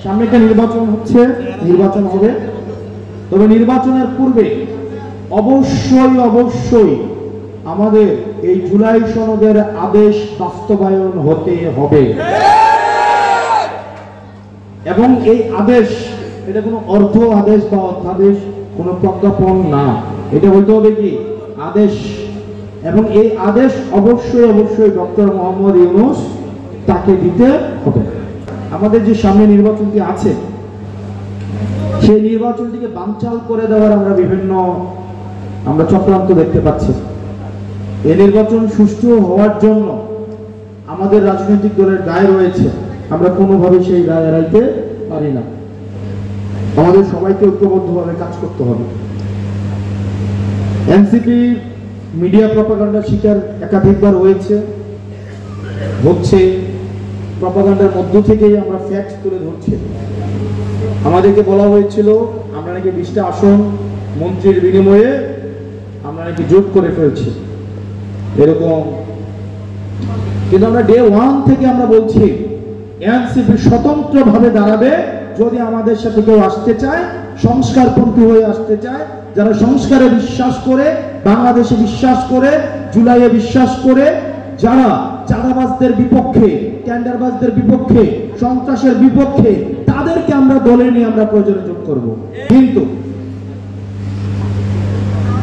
সামনে একটা নির্বাচন হচ্ছে, নির্বাচন হবে, তবে নির্বাচনের পূর্বে অবশ্যই অবশ্যই আমাদের এই জুলাই সনদের আদেশ বাস্তবায়ন হতে হবে। এবং এই আদেশ, এটা কোনো অর্থ আদেশ বা অধ্যাদেশ, কোনো প্রজ্ঞাপন না, এটা বলতে হবে কি আদেশ। এবং এই আদেশ অবশ্যই অবশ্যই ডক্টর মোহাম্মদ ইউনূস তাকে দিতে হবে। আমাদের যে সামনে নির্বাচনটি আছে, সেই নির্বাচনটিকে বানচাল করে দেওয়ার আমরা চক্রান্ত দেখতে পাচ্ছি। এই নির্বাচন সুষ্ঠু হওয়ার জন্য আমাদের রাজনৈতিক দলের দায় রয়েছে, আমরা কোনোভাবে সেই দায় এড়াইতে পারি না। আমাদের সবাইকে ঐক্যবদ্ধভাবে কাজ করতে হবে। এনসিপি মিডিয়া প্রপাগান্ডার শিকার একাধিকবার হচ্ছে। প্রপাগান্ডার মধ্য থেকেই আমরা ফ্যাক্ট তুলে ধরছি। আমাদেরকে বলা হয়েছিল আমরা নাকি 20টা আসন মন্ত্রীর বিনিময়ে আমরা নাকি জোট করে ফেলছি এরকম। কিন্তু আমরা ডে 1 থেকে আমরা বলছি এনসিপি স্বতন্ত্রভাবে দাঁড়াবে যদি আমাদের সাথে কেউ আসতে চায়, সংস্কারপন্থী হয়ে আসতে চায়, যারা সংস্কারে বিশ্বাস করে, বাংলাদেশে বিশ্বাস করে, জুলাইয়ে বিশ্বাস করে, যারা চাঁদাবাজদের বিপক্ষে, টেন্ডারবাজদের বিপক্ষে, সন্ত্রাসের বিপক্ষে, তাদেরকে আমরা দলে নিয়ে আমরা প্রয়োজনে যোগ করব। কিন্তু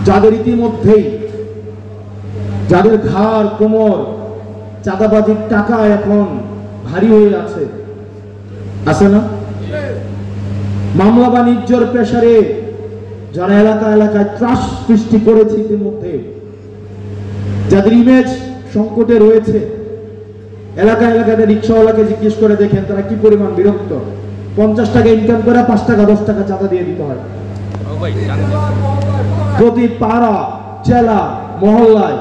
যাদের ইতিমধ্যেই, যাদের ঘাড় কোমর চাঁদাবাজির টাকা এখন ভারী হয়ে আছে না, মামলা বাণিজ্যর প্রেসারে যারা এলাকায় ত্রাস সৃষ্টি করেছে, ইতিমধ্যে যাদের ইমেজ সংকটে রয়েছে, এলাকায় রিক্সাওয়ালাকে জিজ্ঞেস করে দেখেন তারা কি পরিমাণ বিরক্ত। 50 টাকা ইনকাম করে 5 টাকা 10 টাকা চাঁদা দিয়ে দিতে হয়। প্রতি পাড়া, জেলা, মহল্লায়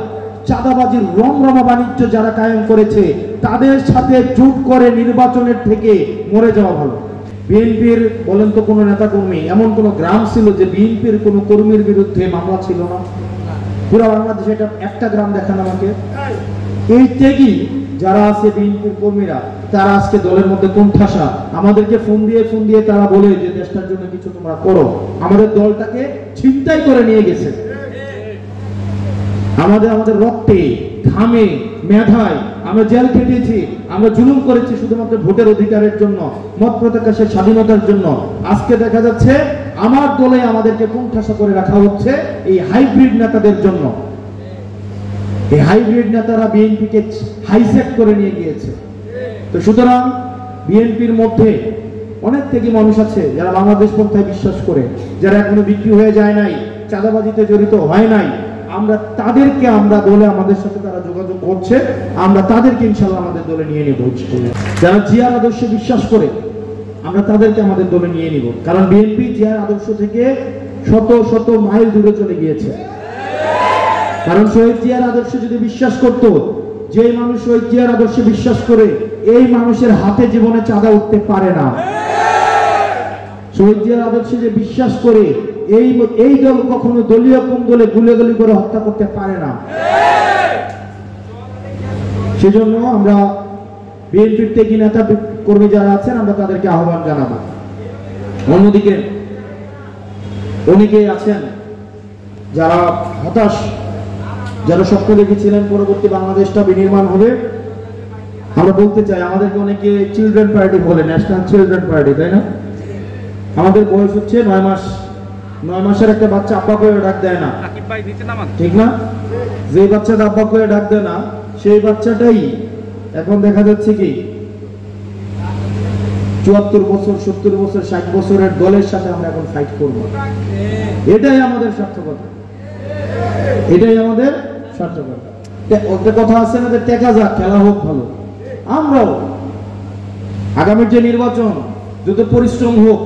চাঁদাবাজির রমরমা বাণিজ্য যারা কায়েম করেছে, তাদের সাথে জোট করে নির্বাচনের থেকে মরে যাওয়া ভালো। বিএনপির বলেন তো কোন নেতা কর্মী, এমন কোন গ্রাম ছিল যে বিএনপির কোন কর্মীর বিরুদ্ধে মামলা ছিল না? পুরো বাংলাদেশে এটা একটা গ্রাম দেখান আমাকে। এই ত্যাগী যারা আছে বিএনপির কর্মীরা, তারা আজকে দলের মধ্যে কোণঠাসা। আমাদেরকে ফোন দিয়ে তারা বলে যে দেশটার জন্য কিছু তোমরা করো। আমাদের দলটাকে ছিনতাই করে নিয়ে গেছে। আমাদের রক্তে, ঘামে, মেধায় আমরা জেল খেটেছি, আমরা জুলুম করেছি শুধুমাত্র ভোটের অধিকারের জন্য, মত প্রকাশের স্বাধীনতার জন্য। আজকে দেখা যাচ্ছে আমার দলে আমাদেরকে কোণঠাসা করে রাখা হচ্ছে এই হাইব্রিড নেতাদের জন্য। এই হাইব্রিড নেতারা বিএনপিকে হাইজ্যাক করে নিয়ে গিয়েছে। তো সুতরাং বিএনপির মধ্যে অনেক থেকে মানুষ আছে যারা বাংলাদেশ পন্থায় বিশ্বাস করে, যারা এখনো বিক্রি হয়ে যায় নাই, চাঁদাবাজিতে জড়িত হয় নাই। আমরা তাদেরকে, আমরা দলে আমাদের সাথে তারা যোগাযোগ করছে, আমরা তাদেরকে ইনশাআল্লাহ আমাদের দলে নিয়ে নিব। যারা জিয়ার আদর্শে বিশ্বাস করে আমরা তাদেরকে আমাদের দলে নিয়ে নিব। কারণ বিএনপি জিয়ার আদর্শ থেকে শত শত মাইল দূরে চলে গিয়েছে। কারণ শহীদ জিয়ার আদর্শে যদি বিশ্বাস করত, যে মানুষ শহীদ জিয়ার আদর্শে বিশ্বাস করে, এই মানুষের হাতে জীবনে চাঁদা উঠতে পারে না। শহীদ জিয়ার আদর্শে যে বিশ্বাস করে, এই দল কখনো দলীয় কোন দলে গুলি করে হত্যা করতে পারে না। সেজন্য আমরা বিএনপির ত্যাগী নেতা কর্মী যারা আছেন, আমরা তাদেরকে আহ্বান জানাবো। অন্যদিকে অনেকেই আছেন যারা হতাশ, যারা স্বপ্ন দেখেছিলেন পরবর্তী বাংলাদেশটা বিনির্মাণ হবে। আমরা বলতে চাই, আমাদেরকে অনেকে চিলড্রেন পার্টি বলে, ন্যাশনাল চিলড্রেন পার্টি, তাই না? আমাদের বয়স হচ্ছে 9 মাস। 9 মাসের একটা বাচ্চা আব্বা করে ডাক দেয় না, ঠিক না? যে বাচ্চাটা আব্বা করে ডাক দেয় না, সেই বাচ্চাটাই এখন দেখা যাচ্ছে কি 74 বছর, 70 বছর, 60 বছরের দলের সাথে আমরা এখন ফাইট করবো। এটাই আমাদের সার্থকতা, এটাই আমাদের সার্থকতা। ওদের কথা আছে না যে টেকা যাক, খেলা হোক ভালো। আমরাও আগামীর যে নির্বাচন, যত পরিশ্রম হোক,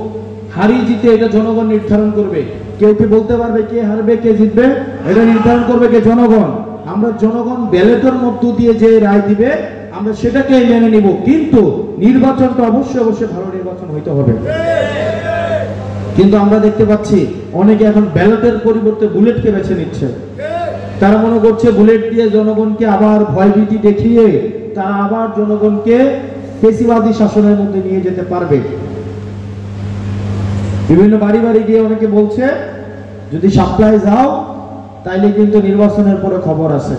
হারি জিতে এটা জনগণ নির্ধারণ করবে। কেউ কি বলতে পারবে কে হারবে কে জিতবে? এটা নির্ধারণ করবে কে? জনগণ। আমরা জনগণ ব্যালটের মধ্য দিয়ে যে রায় দিবে আমরা সেটাকে মেনে নিব, কিন্তু নির্বাচনটা অবশ্যই ভালো নির্বাচন হইতে হবে। কিন্তু আমরা দেখতে পাচ্ছি অনেকে এখন ব্যালটের পরিবর্তে বুলেটকে বেছে নিচ্ছে। তারা মনে করছে বুলেট দিয়ে জনগণকে আবার ভয়ভীতি দেখিয়ে তারা আবার জনগণকে ফেসিবাদী শাসনের মধ্যে নিয়ে যেতে পারবে। বিভিন্ন বাড়ি বাড়ি গিয়ে অনেকে বলছে যদি সাপ্লাই যাও তাইলে কিন্তু নির্বাচনের পরে খবর আছে।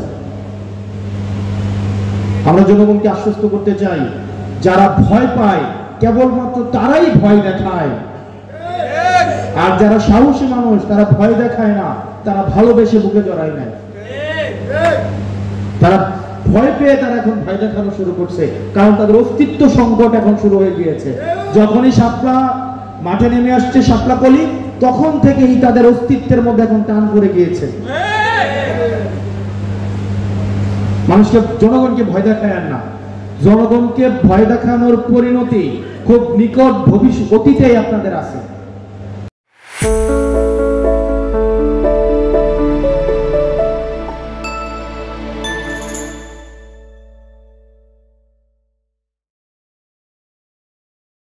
আমরা জনগণকে আশ্বস্ত করতে চাই, যারা ভয় পায় কেবলমাত্র তারাই ভয় দেখায়, আর যারা সাহসী মানুষ তারা ভয় দেখায় না, তারা ভালোবেসে বুকে জড়ায় নেয়। তারা ভয় পেয়ে তারা এখন ভয় দেখানো শুরু করছে, কারণ তাদের অস্তিত্ব সংকট এখন শুরু হয়ে গিয়েছে। যখনই শাপলা মাঠে নেমে আসছে শাপলা কলি, তখন থেকেই তাদের অস্তিত্বের মধ্যে এখন টান পড়ে গিয়েছে। মানুষকে জনগণকে ভয় দেখায় না, জনগণকে ভয় দেখানোর পরিণতি খুব নিকট ভবিষ্যৎ অতীতেই আপনাদের আছে।